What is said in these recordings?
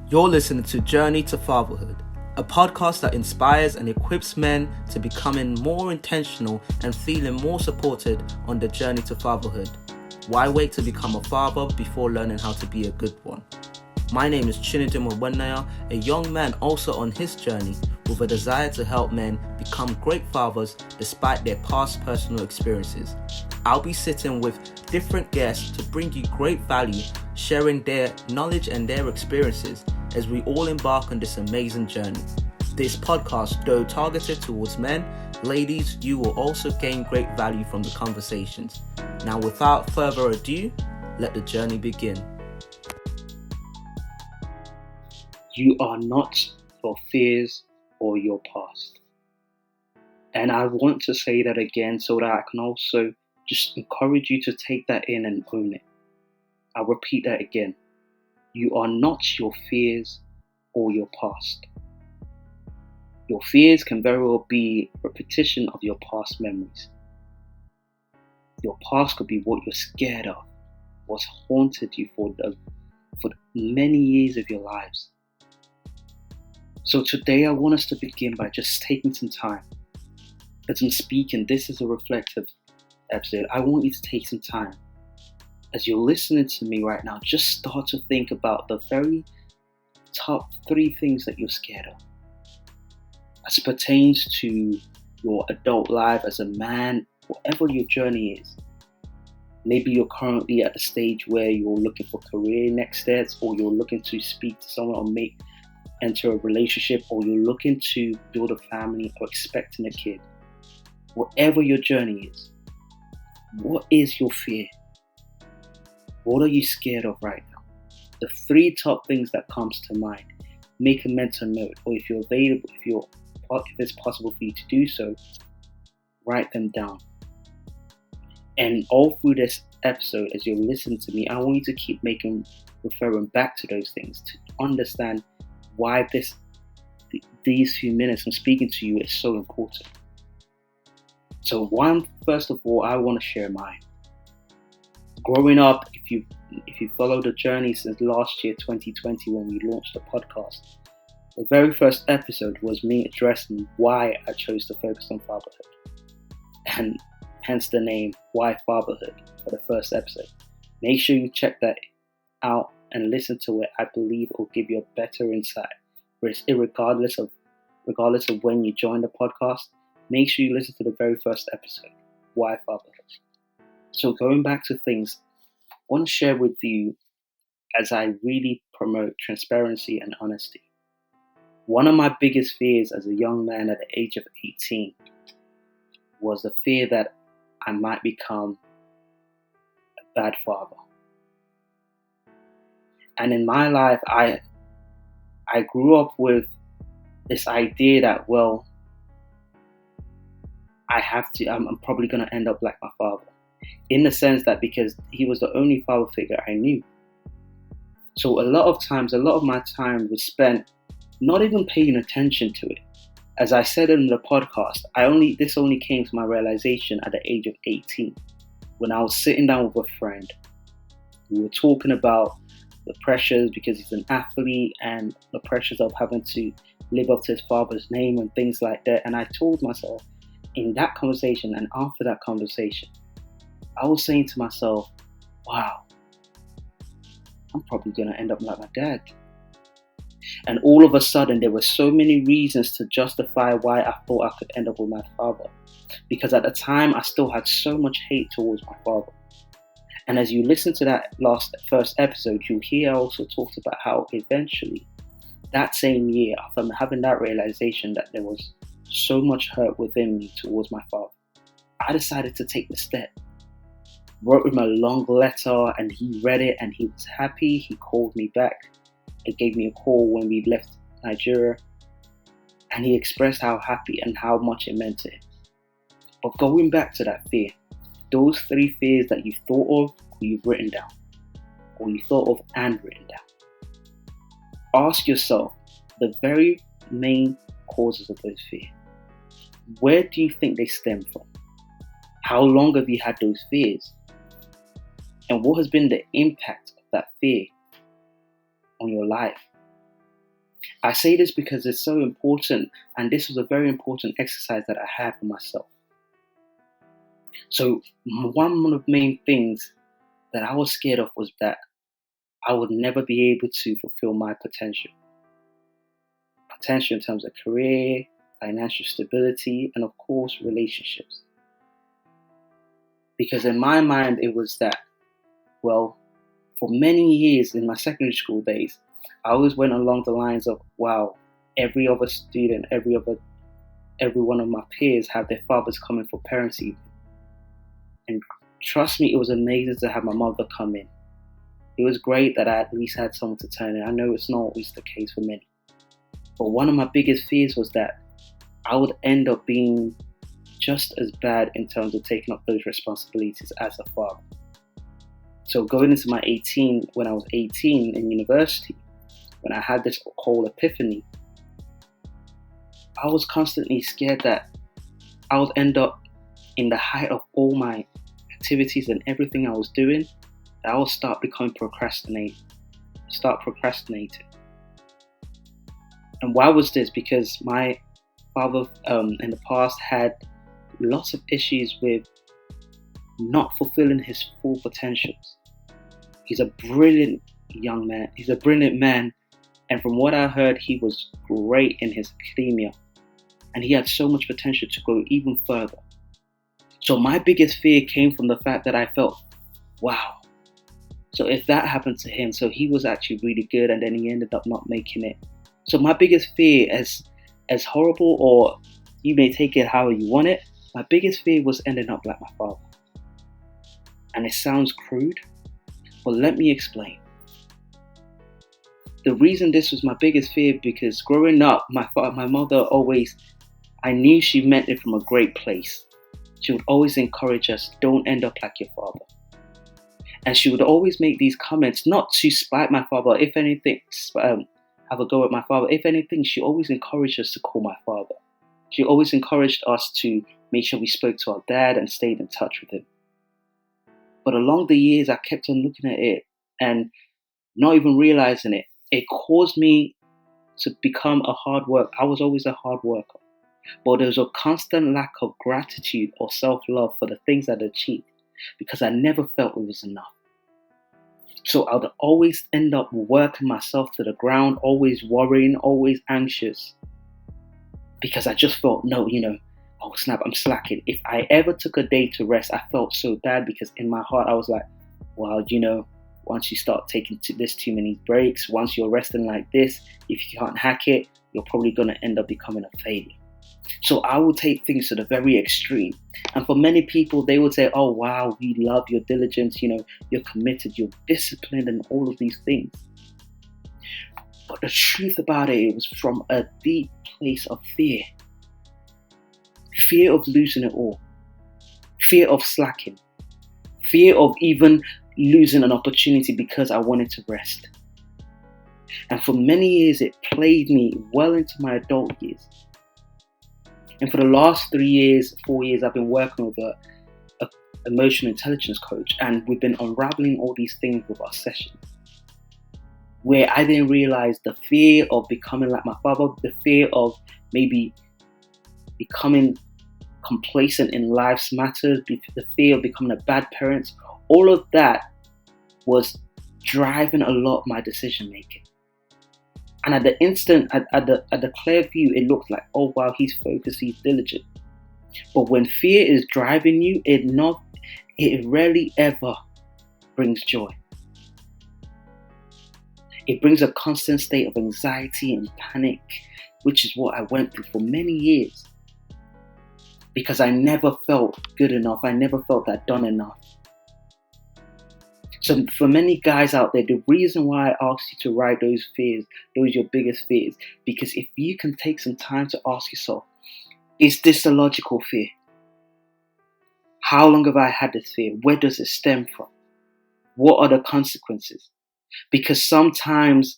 You're listening to Journey to Fatherhood, a podcast that inspires and equips men to becoming more intentional and feeling more supported on the journey to fatherhood. Why wait to become a father before learning how to be a good one? My name is Chinedum Wenaya, a young man also on his journey with a desire to help men become great fathers despite their past personal experiences. I'll be sitting with different guests to bring you great value, sharing their knowledge and their experiences as we all embark on this amazing journey. This podcast, though targeted towards men, ladies, you will also gain great value from the conversations. Now, without further ado, let the journey begin. You are not your fears or your past. And I want to say that again so that I can also just encourage you to take that in and own it. I'll repeat that again. You are not your fears or your past. Your fears can very well be a repetition of your past memories. Your past could be what you're scared of, what's haunted you for many years of your lives. So today I want us to begin by just taking some time. As I'm speaking, this is a reflective episode. I want you to take some time. As you're listening to me right now, just start to think about the very top 3 things that you're scared of. As it pertains to your adult life as a man, whatever your journey is. Maybe you're currently at the stage where you're looking for career next steps, or you're looking to speak to someone or enter a relationship, or you're looking to build a family or expecting a kid. Whatever your journey is, what is your fear? What are you scared of right now? The 3 top things that comes to mind. Make a mental note, or if you're available, if it's possible for you to do so, write them down. And all through this episode, as you're listening to me, I want you to keep referring back to those things to understand why these few minutes I'm speaking to you is so important. So first of all, I want to share mine. Growing up, if you follow the journey since last year, 2020, when we launched the podcast, the very first episode was me addressing why I chose to focus on fatherhood. And hence the name, Why Fatherhood, for the first episode. Make sure you check that out and listen to it. I believe it will give you a better insight. Regardless of when you join the podcast, make sure you listen to the very first episode, Why Fatherhood. So going back to things, I want to share with you as I really promote transparency and honesty. One of my biggest fears as a young man at the age of 18 was the fear that I might become a bad father. And in my life, I grew up with this idea that, well, I'm probably going to end up like my father. In the sense that because he was the only father figure I knew. So a lot of my time was spent not even paying attention to it. As I said in the podcast, this only came to my realization at the age of 18, when I was sitting down with a friend. We were talking about the pressures, because he's an athlete, and the pressures of having to live up to his father's name and things like that. And I told myself in that conversation, and after that conversation, I was saying to myself, wow, I'm probably going to end up like my dad. And all of a sudden, there were so many reasons to justify why I thought I could end up with my father. Because at the time, I still had so much hate towards my father. And as you listen to that first episode, you'll hear I also talked about how eventually, that same year, after having that realization that there was so much hurt within me towards my father, I decided to take the step. Wrote him a long letter, and he read it, and he was happy. He called me back. He gave me a call when we left Nigeria, and he expressed how happy and how much it meant to him. But going back to that fear, those 3 fears that you've thought of, or you've written down, or you thought of and written down, ask yourself the very main causes of those fears. Where do you think they stem from? How long have you had those fears? And what has been the impact of that fear on your life? I say this because it's so important, and this was a very important exercise that I had for myself. So one of the main things that I was scared of was that I would never be able to fulfill my potential. Potential in terms of career, financial stability, and of course, relationships. Because in my mind, it was that, well, for many years in my secondary school days, I always went along the lines of, wow, every other student, every one of my peers have their fathers coming for parents' evening. And trust me, it was amazing to have my mother come in. It was great that I at least had someone to turn in. I know it's not always the case for many. But one of my biggest fears was that I would end up being just as bad in terms of taking up those responsibilities as a father. So going into when I was 18 in university, when I had this whole epiphany, I was constantly scared that I would end up in the height of all my activities and everything I was doing, that I would start procrastinating. And why was this? Because my father in the past had lots of issues with not fulfilling his full potentials. He's a brilliant young man. He's a brilliant man. And from what I heard, he was great in his academia. And he had so much potential to go even further. So my biggest fear came from the fact that I felt, wow. So if that happened to him, so he was actually really good and then he ended up not making it. So my biggest fear, as horrible, or you may take it how you want it, my biggest fear was ending up like my father. And it sounds crude, but let me explain. The reason this was my biggest fear, because growing up, my mother always, I knew she meant it from a great place. She would always encourage us, don't end up like your father. And she would always make these comments, not to spite my father, if anything, have a go at my father. If anything, she always encouraged us to call my father. She always encouraged us to make sure we spoke to our dad and stayed in touch with him. But along the years, I kept on looking at it and not even realizing it. It caused me to become a hard worker. I was always a hard worker. But there was a constant lack of gratitude or self-love for the things I'd achieved because I never felt it was enough. So I would always end up working myself to the ground, always worrying, always anxious. Because I just felt, oh snap, I'm slacking. If I ever took a day to rest, I felt so bad because in my heart I was like, well, once you start taking too many breaks, once you're resting like this, if you can't hack it, you're probably going to end up becoming a failure. So I would take things to the very extreme. And for many people, they would say, oh, wow, we love your diligence, you're committed, you're disciplined and all of these things. But the truth about it was from a deep place of fear. Fear of losing it all. Fear of slacking. Fear of even losing an opportunity because I wanted to rest. And for many years, it plagued me well into my adult years. And for the last 4 years, I've been working with a emotional intelligence coach, and we've been unraveling all these things with our sessions. Where I didn't realize the fear of becoming like my father, the fear of maybe becoming complacent in life's matters, the fear of becoming a bad parent, all of that was driving a lot of my decision making. And at the instant, at the clear view, it looked like, oh wow, he's focused, he's diligent. But when fear is driving you, it rarely ever brings joy. It brings a constant state of anxiety and panic, which is what I went through for many years. Because I never felt good enough. I never felt that done enough. So for many guys out there, the reason why I asked you to write those fears, those your biggest fears, because if you can take some time to ask yourself, is this a logical fear? How long have I had this fear? Where does it stem from? What are the consequences? Because sometimes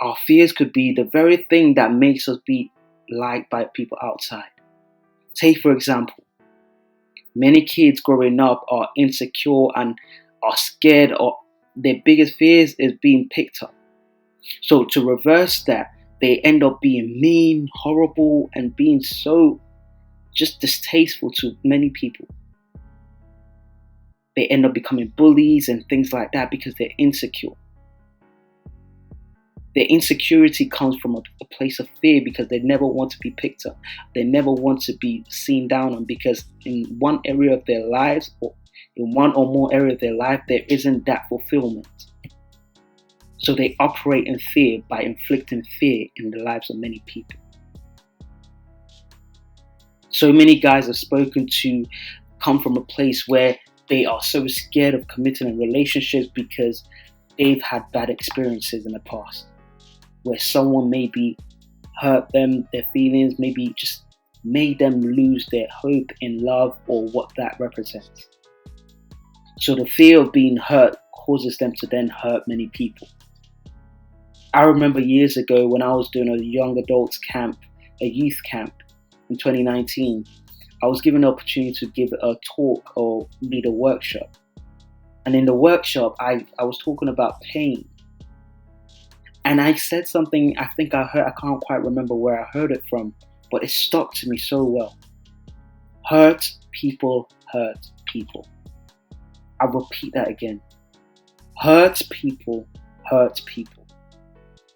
our fears could be the very thing that makes us be liked by people outside. Take, for example, many kids growing up are insecure and are scared, or their biggest fears is being picked up. So to reverse that, They end up being mean, horrible, and being so just distasteful to many people. They end up becoming bullies and things like that because they're insecure. Their insecurity comes from a place of fear because they never want to be picked up. They never want to be seen down on, because in one area of their lives, or in one or more area of their life, there isn't that fulfillment. So they operate in fear by inflicting fear in the lives of many people. So many guys I've spoken to come from a place where they are so scared of committing in relationships because they've had bad experiences in the past, where someone maybe hurt them, their feelings, maybe just made them lose their hope in love or what that represents. So the fear of being hurt causes them to then hurt many people. I remember years ago when I was doing a young adults camp, a youth camp in 2019, I was given the opportunity to give a talk or lead a workshop. And in the workshop, I was talking about pain. And I said something I can't quite remember where I heard it from, but it stuck to me so well. Hurt people hurt people. I'll repeat that again. Hurt people hurt people.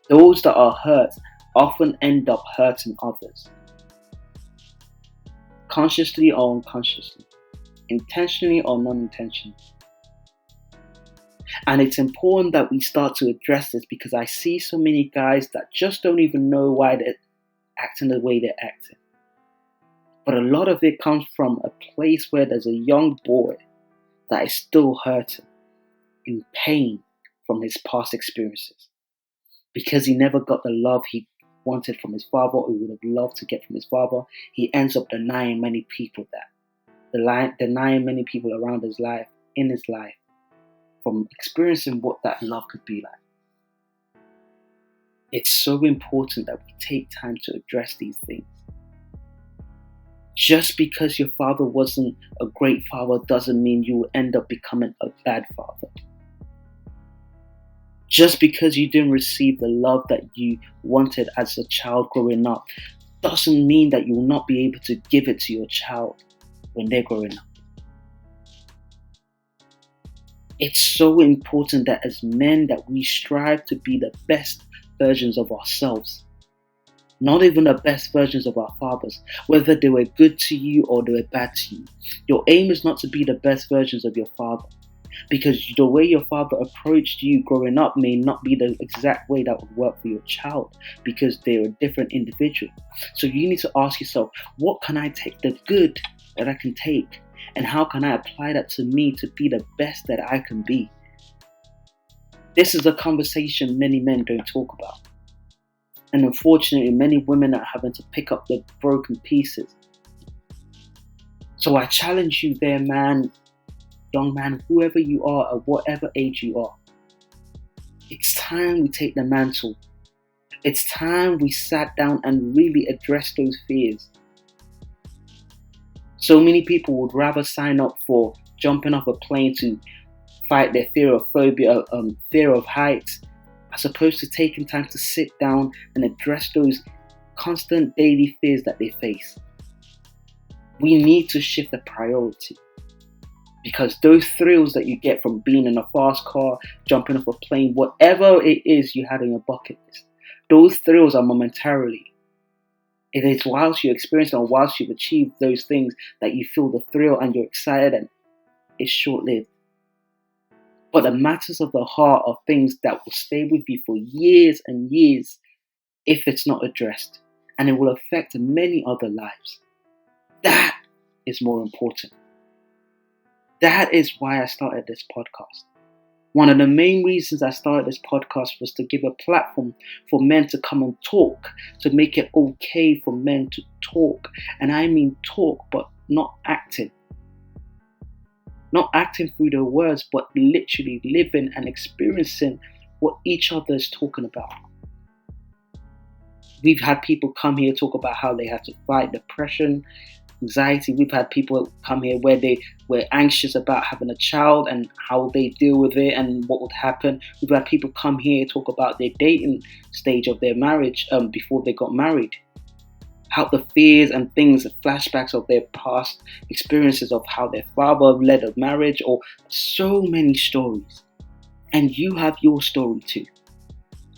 Those that are hurt often end up hurting others. Consciously or unconsciously. Intentionally or non-intentionally. And it's important that we start to address this, because I see so many guys that just don't even know why they're acting the way they're acting. But a lot of it comes from a place where there's a young boy that is still hurting, in pain from his past experiences. Because he never got the love he wanted from his father, or he would have loved to get from his father, he ends up denying many people that. Denying many people around his life, in his life, from experiencing what that love could be like. It's so important that we take time to address these things. Just because your father wasn't a great father doesn't mean you will end up becoming a bad father. Just because you didn't receive the love that you wanted as a child growing up doesn't mean that you will not be able to give it to your child when they're growing up. It's so important that as men that we strive to be the best versions of ourselves. Not even the best versions of our fathers, whether they were good to you or they were bad to you. Your aim is not to be the best versions of your father, because the way your father approached you growing up may not be the exact way that would work for your child, because they're a different individual. So you need to ask yourself, what can I take the good that I can take, and how can I apply that to me to be the best that I can be? This is a conversation many men don't talk about. And unfortunately, many women are having to pick up the broken pieces. So I challenge you there, man, young man, whoever you are, at whatever age you are. It's time we take the mantle. It's time we sat down and really address those fears. So many people would rather sign up for jumping off a plane to fight their fear of phobia, fear of heights, as opposed to taking time to sit down and address those constant daily fears that they face. We need to shift the priority, because those thrills that you get from being in a fast car, jumping off a plane, whatever it is you had on your bucket list, those thrills are momentarily. It is whilst you experience and whilst you've achieved those things that you feel the thrill and you're excited, and it's short-lived. But the matters of the heart are things that will stay with you for years and years if it's not addressed, and it will affect many other lives. That is more important. That is why I started this podcast. One of the main reasons I started this podcast was to give a platform for men to come and talk, to make it okay for men to talk. And I mean talk, but not acting. Not acting through their words, but literally living and experiencing what each other is talking about. We've had people come here talk about how they had to fight depression, anxiety. We've had people come here where they were anxious about having a child and how they deal with it and what would happen. We've had people come here talk about their dating stage of their marriage before they got married. How the fears and things, flashbacks of their past experiences of how their father led a marriage, or so many stories. And you have your story too.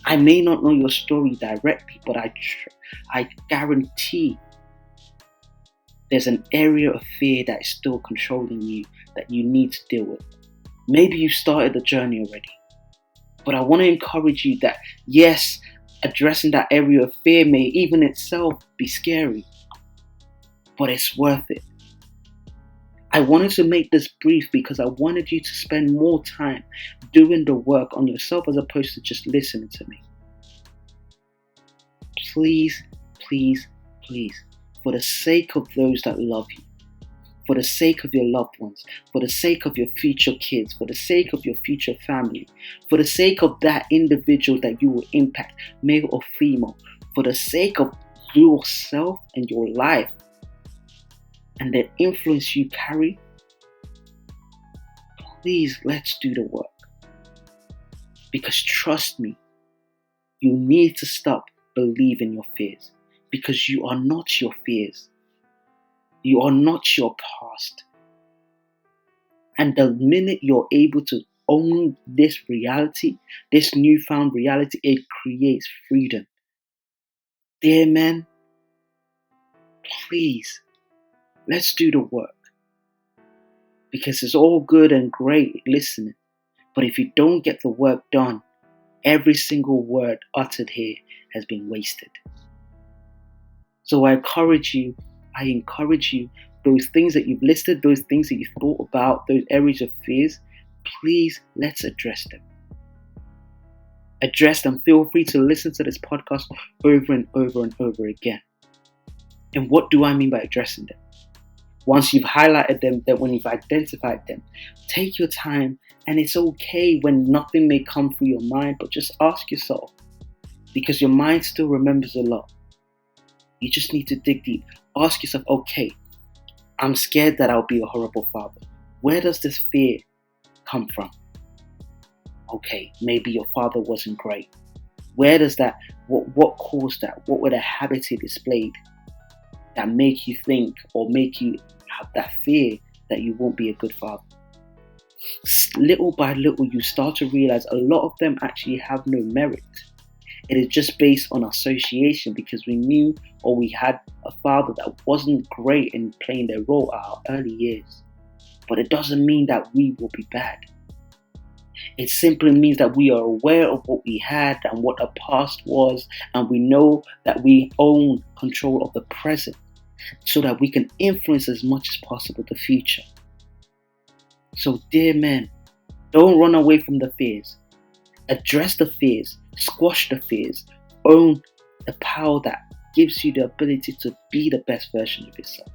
I may not know your story directly, but I guarantee there's an area of fear that is still controlling you that you need to deal with. Maybe you started the journey already, but I want to encourage you that yes, addressing that area of fear may even itself be scary, but it's worth it. I wanted to make this brief because I wanted you to spend more time doing the work on yourself as opposed to just listening to me. Please, please, please, for the sake of those that love you, for the sake of your loved ones, for the sake of your future kids, for the sake of your future family, for the sake of that individual that you will impact, male or female, for the sake of yourself and your life and the influence you carry, please, let's do the work. Because trust me, you need to stop believing your fears, because you are not your fears. You are not your past. And the minute you're able to own this reality, this newfound reality, it creates freedom. Dear men, please, let's do the work. Because it's all good and great listening, but if you don't get the work done, every single word uttered here has been wasted. So I encourage you, those things that you've listed, those things that you've thought about, those areas of fears, please, let's address them. Address them. Feel free to listen to this podcast over and over and over again. And what do I mean by addressing them? Once you've highlighted them, that when you've identified them, take your time, and it's okay when nothing may come through your mind, but just ask yourself, because your mind still remembers a lot. You just need to dig deep. Ask yourself, okay, I'm scared that I'll be a horrible father. Where does this fear come from? Okay, maybe your father wasn't great. Where does that, what caused that? What were the habits he displayed that make you think or make you have that fear that you won't be a good father? Little by little, you start to realize a lot of them actually have no merit. It is just based on association, because we knew or we had a father that wasn't great in playing their role at our early years. But it doesn't mean that we will be bad. It simply means that we are aware of what we had and what our past was, and we know that we own control of the present so that we can influence as much as possible the future. So dear men, don't run away from the fears. Address the fears, squash the fears, own the power that gives you the ability to be the best version of yourself.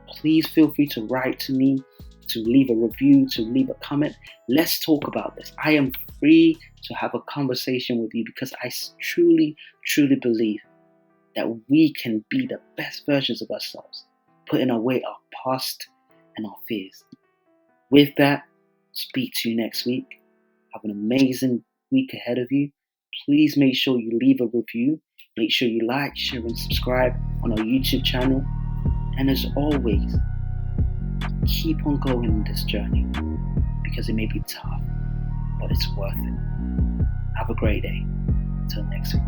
Please feel free to write to me, to leave a review, to leave a comment. Let's talk about this. I am free to have a conversation with you, because I truly, truly believe that we can be the best versions of ourselves, putting away our past and our fears. With that, speak to you next week. Have an amazing week ahead of you. Please make sure you leave a review. Make sure you like, share, and subscribe on our YouTube channel. And as always, keep on going in this journey, because it may be tough, but it's worth it. Have a great day. Until next week.